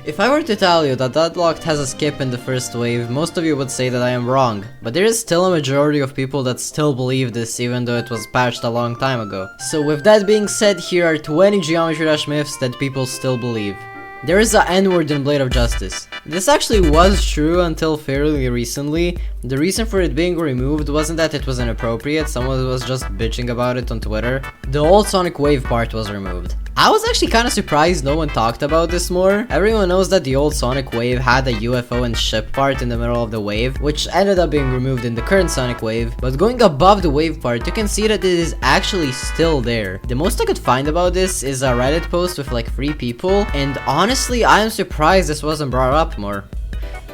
If I were to tell you that Deadlocked has a skip in the first wave, most of you would say that I am wrong, but there is still a majority of people that still believe this even though it was patched a long time ago. So with that being said, here are 20 Geometry Dash myths that people still believe. There is a N-word in Blade of Justice. This actually was true until fairly recently. The reason for it being removed wasn't that it was inappropriate, someone was just bitching about it on Twitter. The old Sonic Wave part was removed. I was actually kinda surprised no one talked about this more. Everyone knows that the old Sonic Wave had a UFO and ship part in the middle of the wave, which ended up being removed in the current Sonic Wave, but going above the wave part, you can see that it is actually still there. The most I could find about this is a Reddit post with like 3 people, and honestly, I am surprised this wasn't brought up more.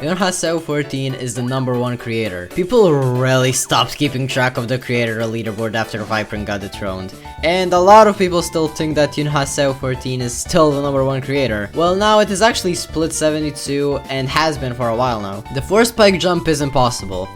Yunhaseo14 is the #1 creator. People really stopped keeping track of the creator leaderboard after Vibrant got dethroned. And a lot of people still think that Yunhaseo14 is still the #1 creator. Well, now it is actually split 72 and has been for a while now. The 4-spike jump is impossible.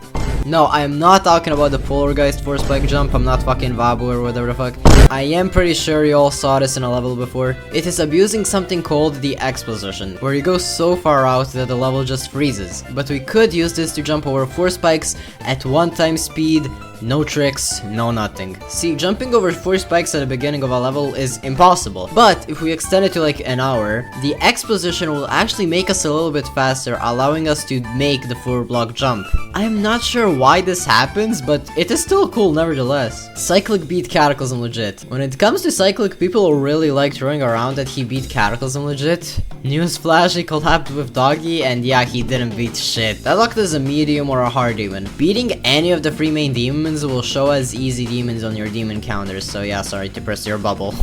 No, I am not talking about the Polargeist 4-spike jump, I'm not fucking Vabu or whatever the fuck. I am pretty sure you all saw this in a level before. It is abusing something called the X position, where you go so far out that the level just freezes. But we could use this to jump over 4 spikes at 1 time speed, no tricks, no nothing. See, jumping over 4 spikes at the beginning of a level is impossible. But if we extend it to like an hour, the X position will actually make us a little bit faster, allowing us to make the 4-block jump. I am not sure why this happens, but it is still cool nevertheless. Cyclic beat Cataclysm legit. When it comes to Cyclic, people really like throwing around that he beat Cataclysm legit. Newsflash, he collabed with Doggy, and yeah, he didn't beat shit. Deadlocked is a medium or a hard demon. Beating any of the 3 main demons will show as easy demons on your demon counters, so yeah, sorry to press your bubble.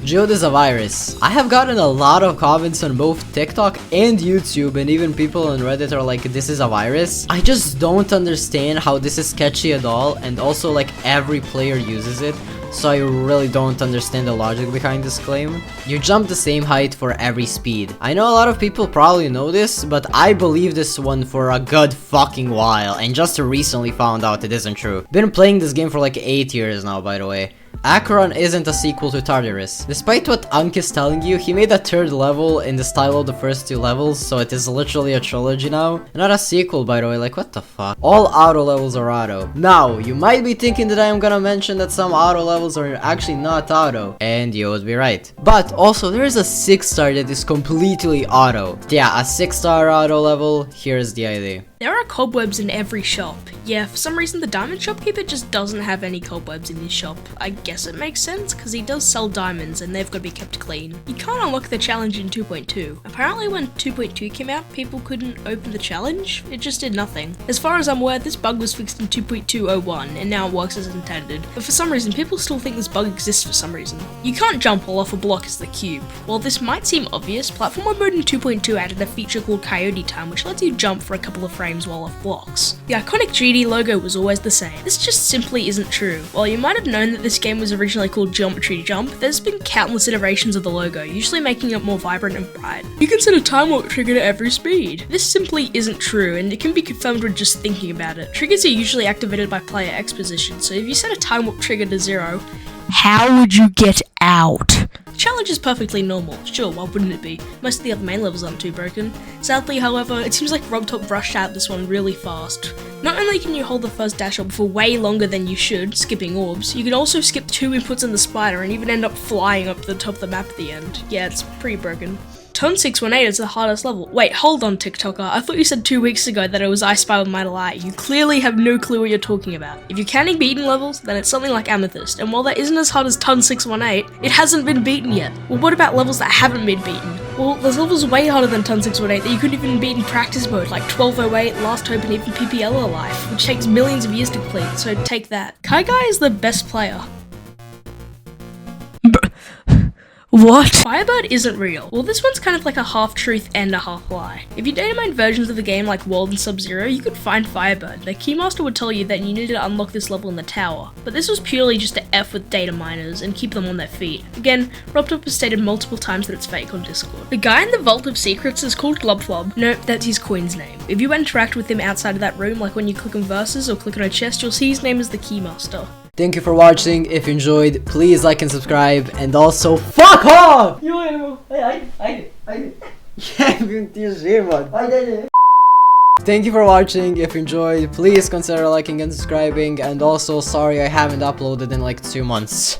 Geode is a virus. I have gotten a lot of comments on both TikTok and YouTube, and even people on Reddit are like, this is a virus. I just don't understand how this is sketchy at all, and also like every player uses it, so I really don't understand the logic behind this claim. You jump the same height for every speed. I know a lot of people probably know this, but I believe this one for a good fucking while, and just recently found out it isn't true. Been playing this game for like 8 years now, by the way. Acheron isn't a sequel to Tartarus. Despite what Unk is telling you, he made a 3rd level in the style of the first 2 levels, so it is literally a trilogy now. Not a sequel, by the way, like what the fuck? All auto levels are auto. Now, you might be thinking that I am gonna mention that some auto levels are actually not auto, and you would be right. But also, there is a 6-star that is completely auto. Yeah, a 6-star auto level, here's the idea. There are cobwebs in every shop. Yeah, for some reason the diamond shopkeeper just doesn't have any cobwebs in his shop. I guess it makes sense, because he does sell diamonds and they've got to be kept clean. You can't unlock the challenge in 2.2. Apparently when 2.2 came out, people couldn't open the challenge. It just did nothing. As far as I'm aware, this bug was fixed in 2.201 and now it works as intended. But for some reason, people still think this bug exists for some reason. You can't jump while off a block as the cube. While this might seem obvious, Platform Mode in 2.2 added a feature called Coyote Time, which lets you jump for a couple of frames while off blocks. The iconic GD logo was always the same. This just simply isn't true. While you might have known that this game was originally called Geometry Jump, there's been countless iterations of the logo, usually making it more vibrant and bright. You can set a time warp trigger to every speed. This simply isn't true, and it can be confirmed with just thinking about it. Triggers are usually activated by player X position, so if you set a time warp trigger to 0, how would you get out? The challenge is perfectly normal. Sure, why wouldn't it be? Most of the other main levels aren't too broken. Sadly, however, it seems like RobTop rushed out this one really fast. Not only can you hold the first dash orb for way longer than you should, skipping orbs, you can also skip 2 inputs in the spider and even end up flying up to the top of the map at the end. Yeah, it's pretty broken. Ton 618 is the hardest level. Wait, hold on, TikToker. I thought you said 2 weeks ago that it was I Spy with Mighty Eye. You clearly have no clue what you're talking about. If you're counting beaten levels, then it's something like Amethyst, and while that isn't as hard as Ton 618, it hasn't been beaten yet. Well, what about levels that haven't been beaten? Well, there's levels way harder than Ton 618 that you couldn't even beat in practice mode, like 1208, Last Hope, and even PPL Life, which takes millions of years to complete, so take that. Kai Guy is the best player. What? Firebird isn't real. Well, this one's kind of like a half-truth and a half-lie. If you datamine versions of the game like World and Sub-Zero, you could find Firebird. The Keymaster would tell you that you needed to unlock this level in the tower, but this was purely just to F with data miners and keep them on their feet. Again, RobTop has stated multiple times that it's fake on Discord. The guy in the Vault of Secrets is called Glubflub. No, that's his coin's name. If you interact with him outside of that room, like when you click on Versus or click on a chest, you'll see his name as the Keymaster. Thank you for watching. If you enjoyed, please like and subscribe, and also fuck off! Thank you for watching. If you enjoyed, please consider liking and subscribing. And also, sorry I haven't uploaded in like 2 months.